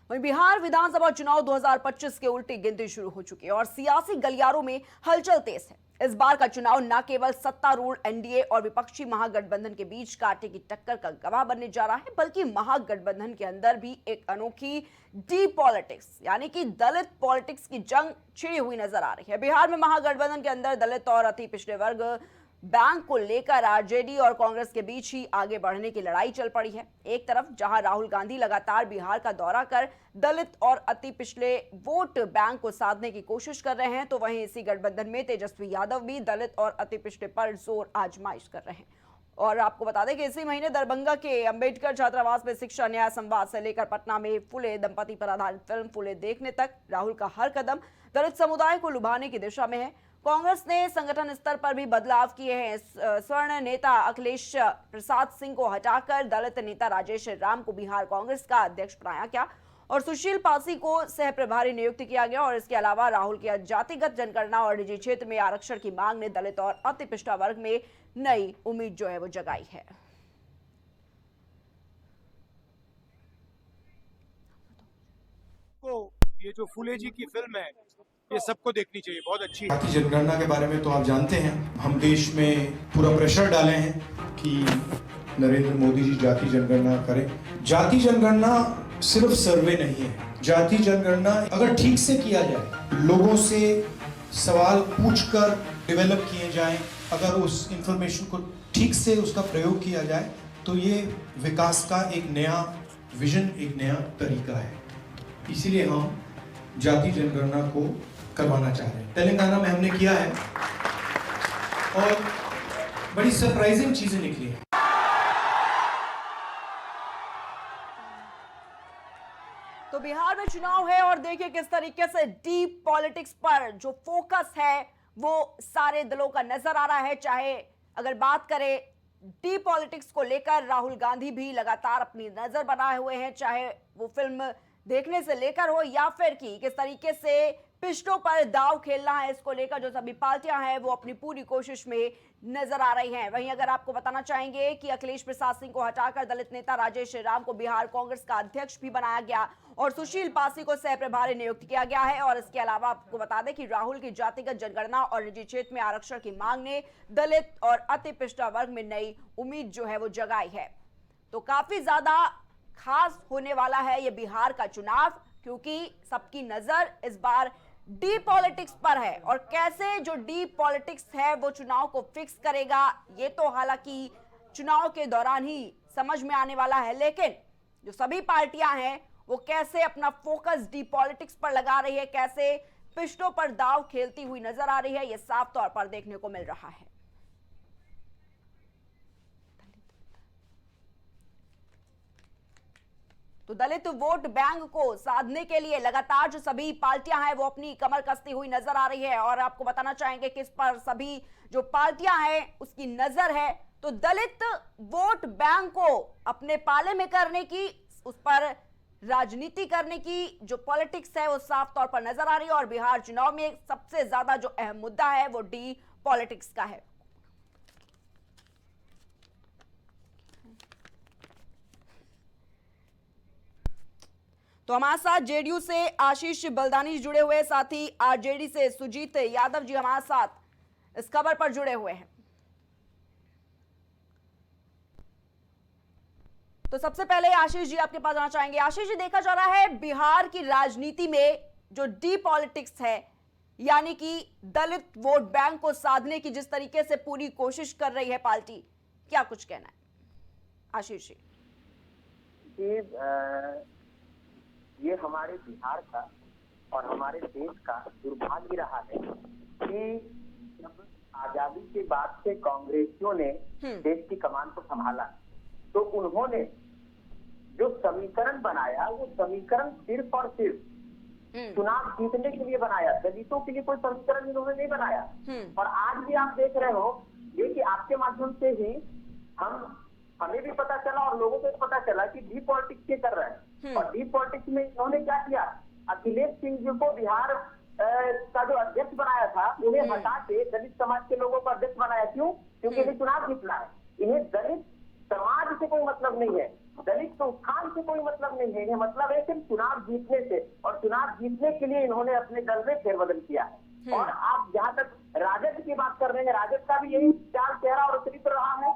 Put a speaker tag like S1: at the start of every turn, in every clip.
S1: वहीं बिहार विधानसभा चुनाव 2025 के उल्टी गिनती शुरू हो चुकी है और सियासी गलियारों में हलचल तेज है। इस बार का चुनाव न केवल सत्तारूढ़ एनडीए और विपक्षी महागठबंधन के बीच कांटे की टक्कर का गवाह बनने जा रहा है, बल्कि महागठबंधन के अंदर भी एक अनोखी डी पॉलिटिक्स यानी कि दलित पॉलिटिक्स की जंग छिड़ी हुई नजर आ रही है। बिहार में महागठबंधन के अंदर दलित और अति पिछड़े वर्ग बैंक को लेकर आरजेडी और कांग्रेस के बीच ही आगे बढ़ने की लड़ाई चल पड़ी है। एक तरफ जहां राहुल गांधी लगातार बिहार का दौरा कर दलित और अति पिछड़े वोट बैंक को साधने की कोशिश कर रहे हैं, तो वहीं इसी गठबंधन में तेजस्वी यादव भी दलित और अति पिछड़े पर जोर आजमाइश कर रहे हैं। और आपको बता दें कि इसी महीने दरभंगा के अंबेडकर छात्रावास में शिक्षा न्याय संवाद से लेकर पटना में फुले दंपति पर आधारित फिल्म फुले देखने तक राहुल का हर कदम दलित समुदाय को लुभाने की दिशा में है। कांग्रेस ने संगठन स्तर पर भी बदलाव किए हैं। स्वर्ण नेता अखिलेश प्रसाद सिंह को हटाकर दलित नेता राजेश राम को बिहार कांग्रेस का अध्यक्ष बनाया गया और सुशील पासी को सह प्रभारी नियुक्त किया गया। और इसके अलावा राहुल की जातिगत जनगणना और निजी क्षेत्र में आरक्षण की मांग ने दलित और अति पिछड़ा वर्ग में नई उम्मीद जो है वो जगाई है।
S2: ये जो फुले जी की फिल्म है ये सबको देखनी चाहिए, बहुत अच्छी है।
S3: जाति जनगणना के बारे में तो आप जानते हैं, हम देश में पूरा प्रेशर डाले हैं कि नरेंद्र मोदी जी जाति जनगणना करें। जाति जनगणना सिर्फ सर्वे नहीं है। जाति जनगणना अगर ठीक से किया जाए, लोगों से सवाल पूछकर डेवलप किए जाएं, अगर उस इंफॉर्मेशन को ठीक से उसका प्रयोग किया जाए तो ये विकास का एक नया विजन, एक नया तरीका है। इसीलिए हम जाति जनगणना को करवाना चाह रहे हैं। तेलंगाना में हमने किया है और बड़ी सरप्राइजिंग चीजें निकली हैं।
S1: तो बिहार में चुनाव है और देखिए किस तरीके से डीप पॉलिटिक्स पर जो फोकस है वो सारे दलों का नजर आ रहा है। चाहे अगर बात करें डीप पॉलिटिक्स को लेकर, राहुल गांधी भी लगातार अपनी नजर बनाए हुए हैं, चाहे वो फिल्म देखने से लेकर हो या फिर कि किस तरीके से पिछड़ों पर दाव खेलना है, इसको लेकर जो सभी पार्टियां हैं वो अपनी पूरी कोशिश में नजर आ रही हैं। वहीं अगर आपको बताना चाहेंगे कि अखिलेश प्रसाद सिंह को हटाकर दलित नेता राजेश राम को बिहार कांग्रेस का अध्यक्ष भी बनाया गया और सुशील पासी को सह प्रभारी नियुक्त किया गया है। और इसके अलावा आपको बता दें कि राहुल की जातिगत जनगणना और निजी क्षेत्र में आरक्षण की मांग ने दलित और अति पिछड़ा वर्ग में नई उम्मीद जो है वो जगाई है। तो काफी ज्यादा खास होने वाला है ये बिहार का चुनाव, क्योंकि सबकी नजर इस बार डीप पॉलिटिक्स पर है और कैसे जो डीप पॉलिटिक्स है वो चुनाव को फिक्स करेगा ये तो हालांकि चुनाव के दौरान ही समझ में आने वाला है। लेकिन जो सभी पार्टियां हैं वो कैसे अपना फोकस डीप पॉलिटिक्स पर लगा रही है, कैसे पिछड़ों पर दाव खेलती हुई नजर आ रही है, ये साफ तौर पर देखने को मिल रहा है। तो दलित वोट बैंक को साधने के लिए लगातार जो सभी पार्टियां हैं वो अपनी कमर कसती हुई नजर आ रही है। और आपको बताना चाहेंगे कि इस पर सभी जो पार्टियां हैं उसकी नजर है। तो दलित वोट बैंक को अपने पाले में करने की, उस पर राजनीति करने की जो पॉलिटिक्स है वो साफ तौर पर नजर आ रही है। और बिहार चुनाव में सबसे ज्यादा जो अहम मुद्दा है वो डी पॉलिटिक्स का है। तो हमारे साथ जेडीयू से आशीष बलदानी जुड़े हुए, साथ ही आरजेडी से सुजीत यादव जी हमारे साथ इस खबर पर जुड़े हुए हैं। तो सबसे पहले आशीष जी आपके पास आना चाहेंगे। आशीष जी, देखा जा रहा है बिहार की राजनीति में जो डी पॉलिटिक्स है यानी कि दलित वोट बैंक को साधने की जिस तरीके से पूरी कोशिश कर रही है पार्टी, क्या कुछ कहना है आशीष जी?
S4: ये हमारे बिहार का और हमारे देश का दुर्भाग्य रहा है कि जब आजादी के बाद से कांग्रेसियों ने देश की कमान को संभाला तो उन्होंने जो समीकरण बनाया वो समीकरण सिर्फ और सिर्फ चुनाव जीतने के लिए बनाया, दलितों के लिए कोई समीकरण इन्होंने नहीं बनाया। और आज भी आप देख रहे हो ये कि आपके माध्यम से ही हमें भी पता चला और लोगों को पता चला कि डी पॉलिटिक्स के कर रहे हैं। और डी पॉलिटिक्स में इन्होंने क्या किया, अखिलेश सिंह जी को बिहार का जो अध्यक्ष बनाया था उन्हें हटा के दलित समाज के लोगों को अध्यक्ष बनाया। क्यों? क्योंकि इन्हें चुनाव जीतना है, इन्हें दलित समाज से कोई मतलब नहीं है। दलित के उत्थान से कोई मतलब नहीं है। ये मतलब है सिर्फ चुनाव जीतने से, और चुनाव जीतने के लिए इन्होंने अपने दल में फेरबदल किया है। और आप जहां तक राजद की बात कर रहे हैं, राजद का भी यही चाल चेहरा और चरित्र रहा है।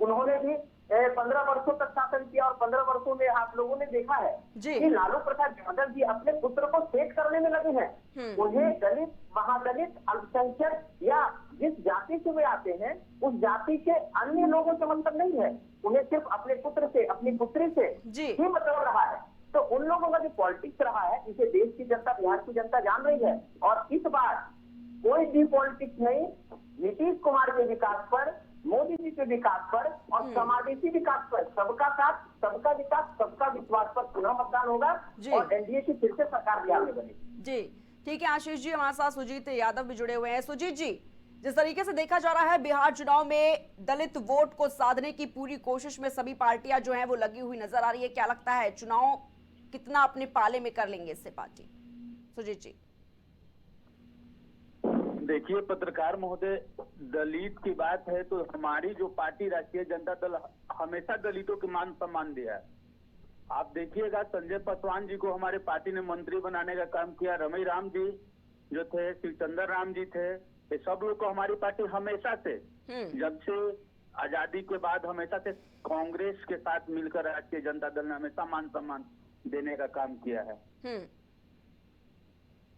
S4: उन्होंने भी 15 वर्षों तक शासन किया, और 15 वर्षों में आप लोगों ने देखा है कि लालू प्रसाद यादव जी अपने पुत्र को सेट करने में लगे हैं। उन्हें दलित, महादलित, अल्पसंख्यक या जिस जाति से वे आते हैं उस जाति के अन्य लोगों से मतलब नहीं है। उन्हें सिर्फ अपने पुत्र से, अपनी पुत्री से ही मतलब रहा है। तो उन लोगों का जो पॉलिटिक्स रहा है, इसे देश की जनता, बिहार की जनता जान रही है। और इस बार कोई भी पॉलिटिक्स नहीं, नीतीश कुमार के विकास पर, मोदी जी के विकास पर और समावेशी विकास पर, सबका साथ, सबका विकास, सबका विश्वास पर पुनः मतदान होगा और एनडीए की फिर से सरकार बिहार में बनेगी।
S1: जी ठीक है आशीष जी, हमारे साथ सुजीत यादव भी जुड़े हुए हैं। सुजीत जी, जिस तरीके से देखा जा रहा है बिहार चुनाव में दलित वोट को साधने की पूरी कोशिश में सभी पार्टियां जो हैं वो लगी हुई नजर आ रही है, क्या लगता है चुनाव कितना अपने पाले में कर लेंगे इससे पार्टी? सुजीत जी।
S5: देखिए पत्रकार महोदय, दलित की बात है तो हमारी जो पार्टी राष्ट्रीय जनता दल हमेशा दलितों के मान सम्मान दिया है। आप देखिएगा संजय पासवान जी को हमारे पार्टी ने मंत्री बनाने का काम किया, रमई राम जी जो थे, शिवचंद्र राम जी थे, ये सब लोग को हमारी पार्टी हमेशा से, जब से आजादी के बाद हमेशा से कांग्रेस के साथ मिलकर राष्ट्रीय जनता दल ने हमेशा मान सम्मान देने का काम किया है।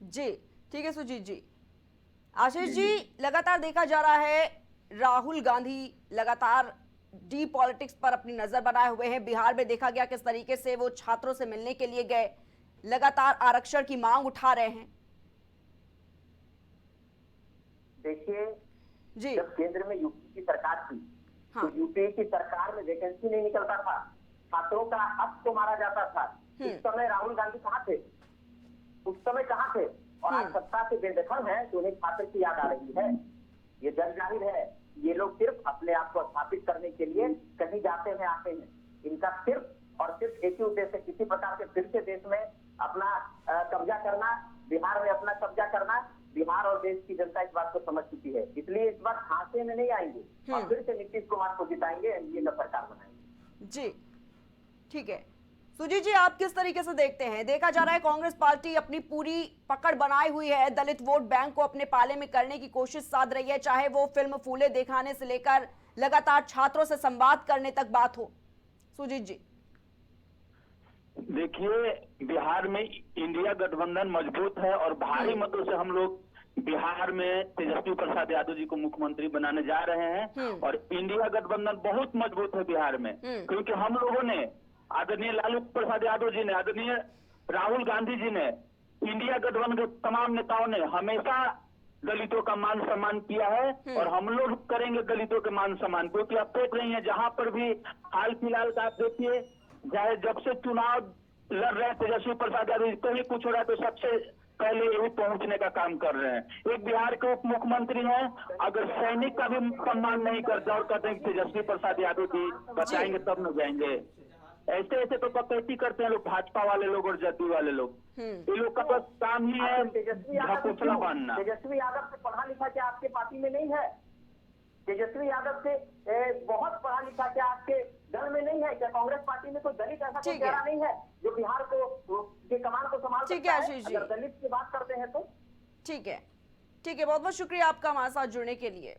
S1: जी ठीक है सुजीत जी। आशीष जी, लगातार देखा जा रहा है राहुल गांधी लगातार डी पॉलिटिक्स पर अपनी नजर बनाए हुए हैं। बिहार में देखा गया किस तरीके से वो छात्रों से मिलने के लिए गए, लगातार आरक्षण की मांग उठा रहे हैं।
S4: देखिए
S1: जी,
S4: जब केंद्र में यूपी की सरकार थी तो यूपी की सरकार में वैकेंसी नहीं निकलता था, छात्रों का हक तो मारा जाता था। उस समय राहुल गांधी कहाँ थे? उस समय कहाँ थे? और आज सत्ता से बेदखल है तो उन्हें छात्र की याद आ रही है। ये जग जाहिर है, ये लोग सिर्फ अपने आप को स्थापित करने के लिए कहीं जाते हैं आते हैं। इनका सिर्फ और सिर्फ एक ही उद्देश्य है, किसी प्रकार से फिर से देश में अपना कब्जा करना, बिहार में अपना कब्जा करना। बिहार और देश की जनता इस बात को समझ चुकी है, इसलिए इस बार खांसे में नहीं आएंगे और फिर से नीतीश कुमार को जिताएंगे, एनडीए का सरकार बनाएंगे।
S1: जी ठीक है। सुजीत जी, आप किस तरीके से देखते हैं? देखा जा रहा है कांग्रेस पार्टी अपनी पूरी पकड़ बनाई हुई है, दलित वोट बैंक को अपने पाले में करने की कोशिश साध रही है, चाहे वो फिल्म फूले दिखाने से लेकर लगातार छात्रों से संवाद करने तक बात हो। सुजीत जी।
S5: देखिए बिहार में इंडिया गठबंधन मजबूत है और भारी मतों से हम लोग बिहार में तेजस्वी प्रसाद यादव जी को मुख्यमंत्री बनाने जा रहे हैं। और इंडिया गठबंधन बहुत मजबूत है बिहार में, क्योंकि हम लोगों ने, आदरणीय लालू प्रसाद यादव जी ने, आदरणीय राहुल गांधी जी ने, इंडिया गठबंधन के तमाम नेताओं ने हमेशा दलितों का मान सम्मान किया है और हम लोग करेंगे दलितों के मान सम्मान, क्योंकि आप देख रही हैं जहां पर भी हाल फिलहाल का आप देखिए, चाहे जब से चुनाव लड़ रहे तेजस्वी प्रसाद यादव कहीं कुछ हो रहा है तो सबसे पहले यही पहुंचने का काम कर रहे हैं। एक बिहार के उप मुख्यमंत्री हैं, अगर सैनिक का भी सम्मान नहीं करते और कहते हैं तेजस्वी प्रसाद यादव जी बताएंगे तब न जाएंगे, ऐसे ऐसे तो पकैती करते हैं लोग, भाजपा वाले लोग और जदयू वाले लोग। ये लोग का बस काम ही है ढकोसला बांधना।
S4: तेजस्वी यादव से पढ़ा लिखा क्या आपके पार्टी में नहीं है? तेजस्वी यादव से बहुत पढ़ा लिखा क्या आपके दल में नहीं है? क्या कांग्रेस पार्टी में कोई दलित ऐसा कोई चेहरा नहीं है जो बिहार को के कमान को संभाल सकता है? अगर दलित की बात करते हैं तो
S1: ठीक है, ठीक है, बहुत बहुत शुक्रिया आपका हमारे साथ जुड़ने के लिए।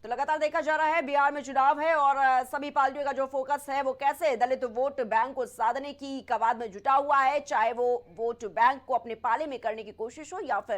S1: तो लगातार देखा जा रहा है बिहार में चुनाव है और सभी पार्टियों का जो फोकस है वो कैसे दलित वोट बैंक को साधने की कवायद में जुटा हुआ है, चाहे वो वोट बैंक को अपने पाले में करने की कोशिश हो या फिर